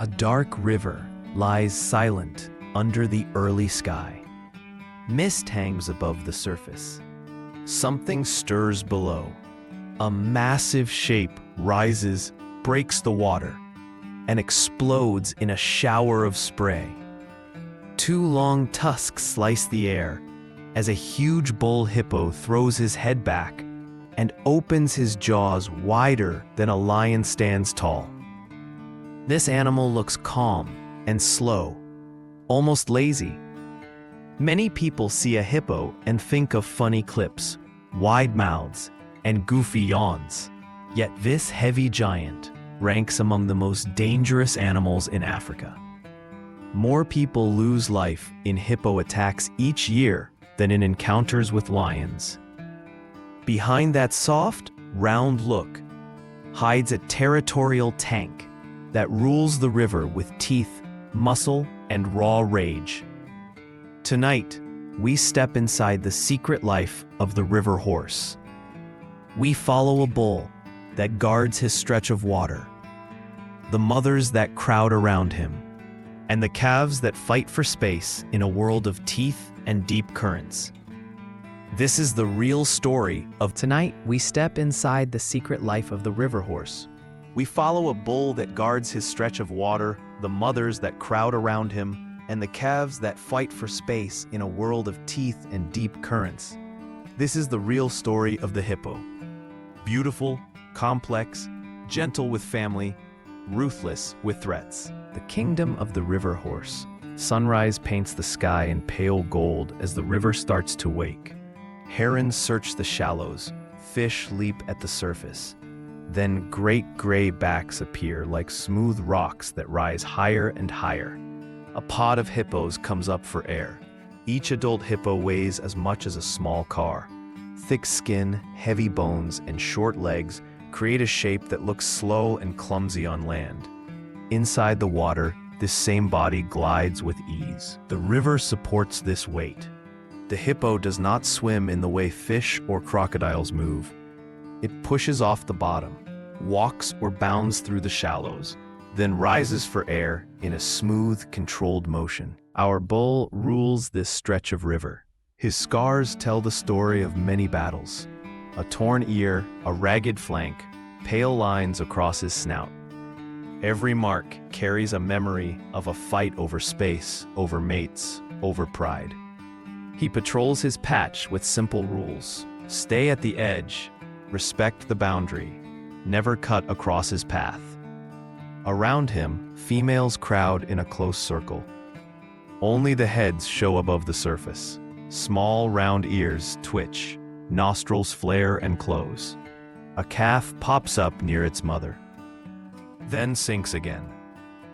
A dark river lies silent under the early sky. Mist hangs above the surface. Something stirs below. A massive shape rises, breaks the water, and explodes in a shower of spray. Two long tusks slice the air as a huge bull hippo throws his head back and opens his jaws wider than a lion stands tall. This animal looks calm and slow, almost lazy. Many people see a hippo and think of funny clips, wide mouths, and goofy yawns. Yet this heavy giant ranks among the most dangerous animals in Africa. More people lose life in hippo attacks each year than in encounters with lions. Behind that soft, round look hides a territorial tank that rules the river with teeth, muscle, and raw rage. Tonight, we step inside the secret life of the river horse. We follow a bull that guards his stretch of water, the mothers that crowd around him, and the calves that fight for space in a world of teeth and deep currents. This is the real story of Tonight, we step inside the secret life of the river horse. We follow a bull that guards his stretch of water, the mothers that crowd around him, and the calves that fight for space in a world of teeth and deep currents. This is the real story of the hippo. Beautiful, complex, gentle with family, ruthless with threats. The kingdom of the river horse. Sunrise paints the sky in pale gold as the river starts to wake. Herons search the shallows, fish leap at the surface. Then great gray backs appear like smooth rocks that rise higher and higher. A pod of hippos comes up for air. Each adult hippo weighs as much as a small car. Thick skin, heavy bones, and short legs create a shape that looks slow and clumsy on land. Inside the water, this same body glides with ease. The river supports this weight. The hippo does not swim in the way fish or crocodiles move. It pushes off the bottom, walks or bounds through the shallows, then rises for air in a smooth, controlled motion. Our bull rules this stretch of river. His scars tell the story of many battles. A torn ear, a ragged flank, pale lines across his snout. Every mark carries a memory of a fight over space, over mates, over pride. He patrols his patch with simple rules. Stay at the edge, respect the boundary, never cut across his path. Around him, females crowd in a close circle. Only the heads show above the surface. Small, round ears twitch, nostrils flare and close. A calf pops up near its mother, then sinks again.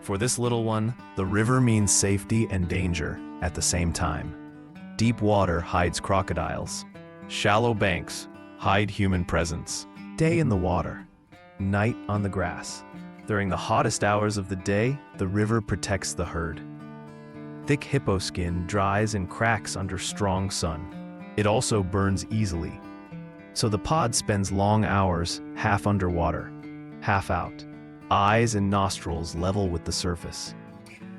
For this little one, the river means safety and danger at the same time. Deep water hides crocodiles. Shallow banks hide human presence. Day in the water, night on the grass. During the hottest hours of the day, the river protects the herd. Thick hippo skin dries and cracks under strong sun. It also burns easily. So the pod spends long hours half underwater, half out. Eyes and nostrils level with the surface.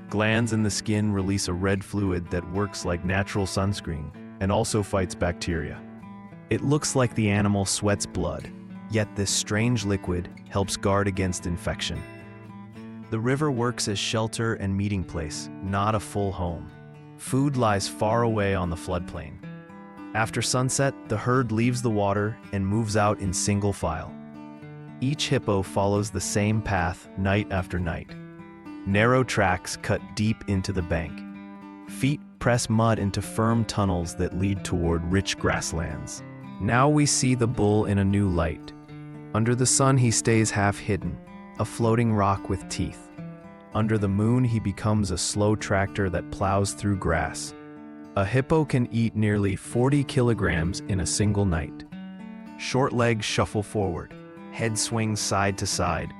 Glands in the skin release a red fluid that works like natural sunscreen and also fights bacteria. It looks like the animal sweats blood, yet this strange liquid helps guard against infection. The river works as shelter and meeting place, not a full home. Food lies far away on the floodplain. After sunset, the herd leaves the water and moves out in single file. Each hippo follows the same path night after night. Narrow tracks cut deep into the bank. Feet press mud into firm tunnels that lead toward rich grasslands. Now we see the bull in a new light. Under the sun he stays half hidden, a floating rock with teeth. Under the moon he becomes a slow tractor that plows through grass. A hippo can eat nearly 40 kilograms in a single night. Short legs shuffle forward, head swings side to side,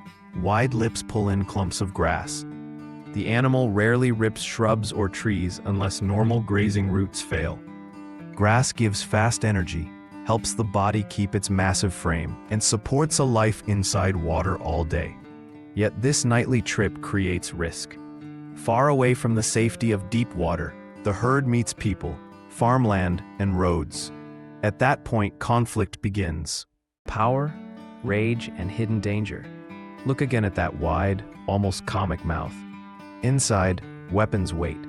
wide lips pull in clumps of grass. The animal rarely rips shrubs or trees unless normal grazing routes fail. Grass gives fast energy, helps the body keep its massive frame, and supports a life inside water all day. Yet this nightly trip creates risk. Far away from the safety of deep water, the herd meets people, farmland, and roads. At that point, conflict begins. Power, rage, and hidden danger. Look again at that wide, almost comic mouth. Inside, weapons wait.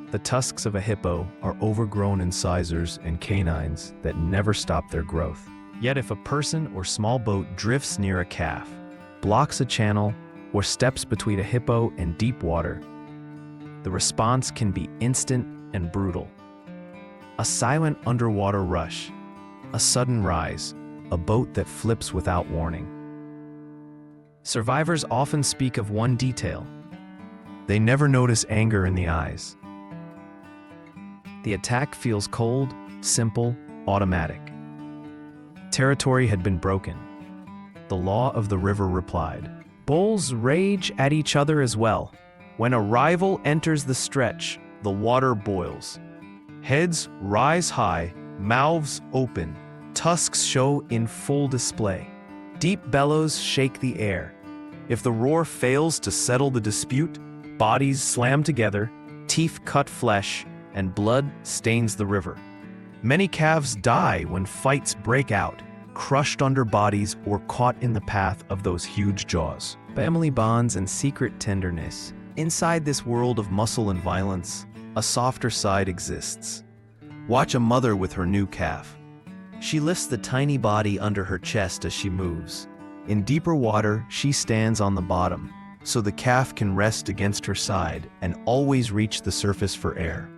The tusks of a hippo are overgrown incisors and canines that never stop their growth. Yet if a person or small boat drifts near a calf, blocks a channel, or steps between a hippo and deep water, the response can be instant and brutal. A silent underwater rush, a sudden rise, a boat that flips without warning. Survivors often speak of one detail. They never notice anger in the eyes. The attack feels cold, simple, automatic. Territory had been broken. The law of the river replied. Bulls rage at each other as well. When a rival enters the stretch, the water boils. Heads rise high, mouths open, tusks show in full display. Deep bellows shake the air. If the roar fails to settle the dispute, bodies slam together, teeth cut flesh, and blood stains the river. Many calves die when fights break out, crushed under bodies or caught in the path of those huge jaws. Family bonds and secret tenderness. Inside this world of muscle and violence, a softer side exists. Watch a mother with her new calf. She lifts the tiny body under her chest as she moves. In deeper water, she stands on the bottom, so the calf can rest against her side and always reach the surface for air.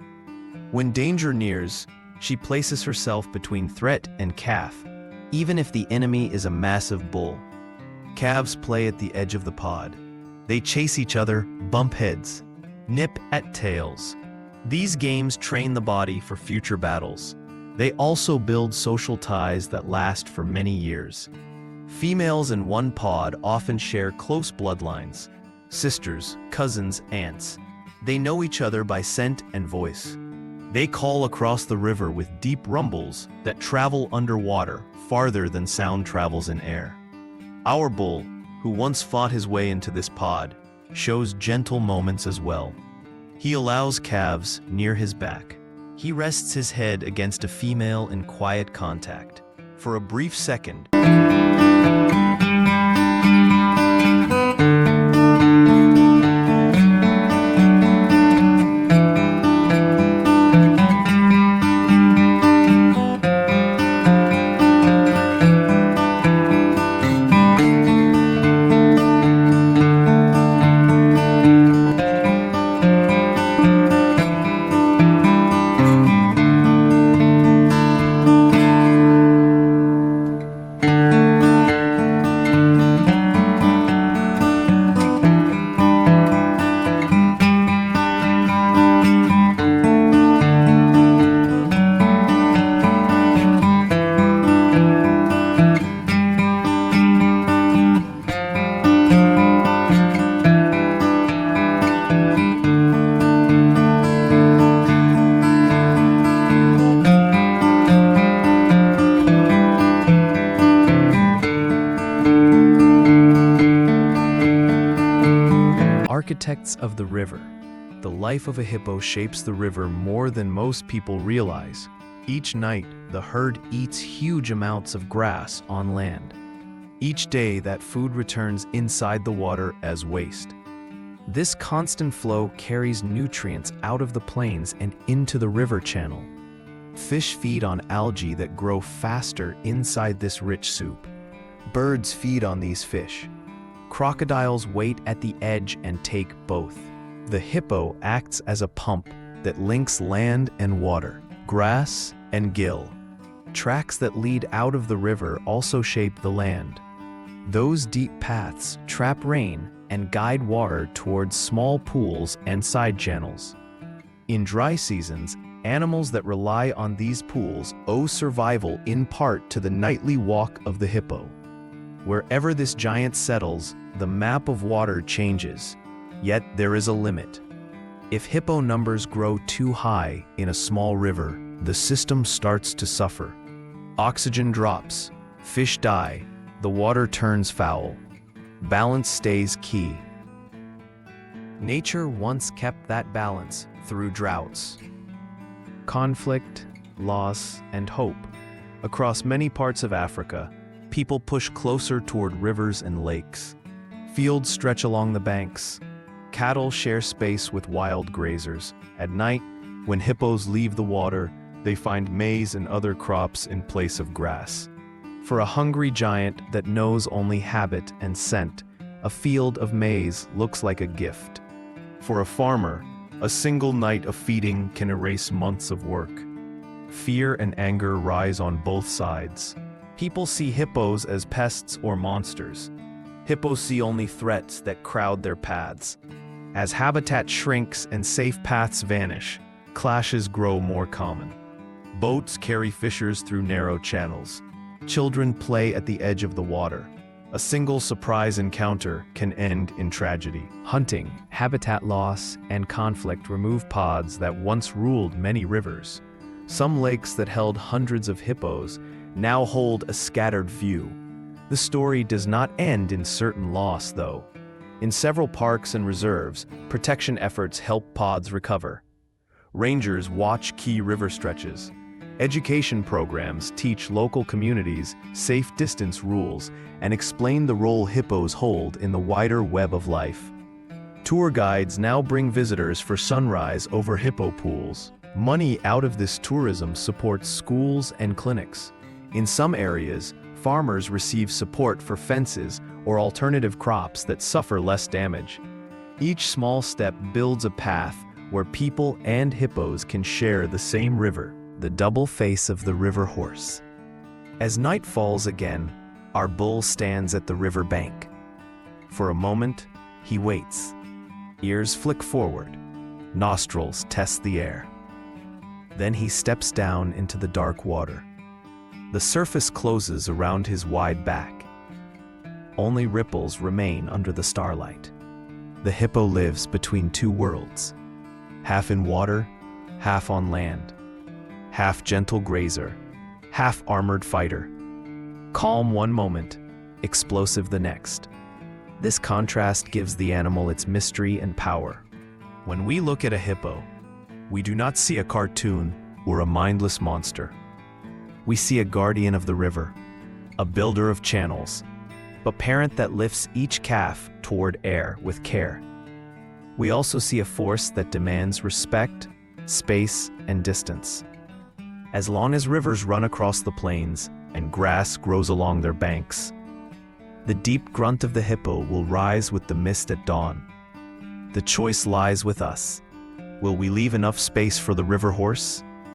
When danger nears, she places herself between threat and calf, even if the enemy is a massive bull. Calves play at the edge of the pod. They chase each other, bump heads, nip at tails. These games train the body for future battles. They also build social ties that last for many years. Females in one pod often share close bloodlines, sisters, cousins, aunts. They know each other by scent and voice. They call across the river with deep rumbles that travel underwater farther than sound travels in air. Our bull, who once fought his way into this pod, shows gentle moments as well. He allows calves near his back. He rests his head against a female in quiet contact. For a brief second, architects of the river. The life of a hippo shapes the river more than most people realize. Each night, the herd eats huge amounts of grass on land. Each day, that food returns inside the water as waste. This constant flow carries nutrients out of the plains and into the river channel. Fish feed on algae that grow faster inside this rich soup. Birds feed on these fish. Crocodiles wait at the edge and take both. The hippo acts as a pump that links land and water, grass and gill. Tracks that lead out of the river also shape the land. Those deep paths trap rain and guide water towards small pools and side channels. In dry seasons, animals that rely on these pools owe survival in part to the nightly walk of the hippo. Wherever this giant settles, the map of water changes, yet there is a limit. If hippo numbers grow too high in a small river, the system starts to suffer. Oxygen drops, fish die, the water turns foul. Balance stays key. Nature once kept that balance through droughts, conflict, loss, and hope. Across many parts of Africa, people push closer toward rivers and lakes. Fields stretch along the banks. Cattle share space with wild grazers. At night, when hippos leave the water, they find maize and other crops in place of grass. For a hungry giant that knows only habit and scent, a field of maize looks like a gift. For a farmer, a single night of feeding can erase months of work. Fear and anger rise on both sides. People see hippos as pests or monsters. Hippos see only threats that crowd their paths. As habitat shrinks and safe paths vanish, clashes grow more common. Boats carry fishers through narrow channels. Children play at the edge of the water. A single surprise encounter can end in tragedy. Hunting, habitat loss, and conflict remove pods that once ruled many rivers. Some lakes that held hundreds of hippos now hold a scattered few. The story does not end in certain loss, though. In several parks and reserves, protection efforts help pods recover. Rangers watch key river stretches. Education programs teach local communities safe distance rules and explain the role hippos hold in the wider web of life. Tour guides now bring visitors for sunrise over hippo pools. Money out of this tourism supports schools and clinics. In some areas, farmers receive support for fences or alternative crops that suffer less damage. Each small step builds a path where people and hippos can share the same river, the double face of the river horse. As night falls again, our bull stands at the river bank. For a moment, he waits. Ears flick forward, nostrils test the air. Then he steps down into the dark water. The surface closes around his wide back. Only ripples remain under the starlight. The hippo lives between two worlds, half in water, half on land, half gentle grazer, half armored fighter. Calm one moment, explosive the next. This contrast gives the animal its mystery and power. When we look at a hippo, we do not see a cartoon or a mindless monster. We see a guardian of the river, a builder of channels, a parent that lifts each calf toward air with care. We also see a force that demands respect, space, and distance. As long as rivers run across the plains and grass grows along their banks, the deep grunt of the hippo will rise with the mist at dawn. The choice lies with us. Will we leave enough space for the river horse?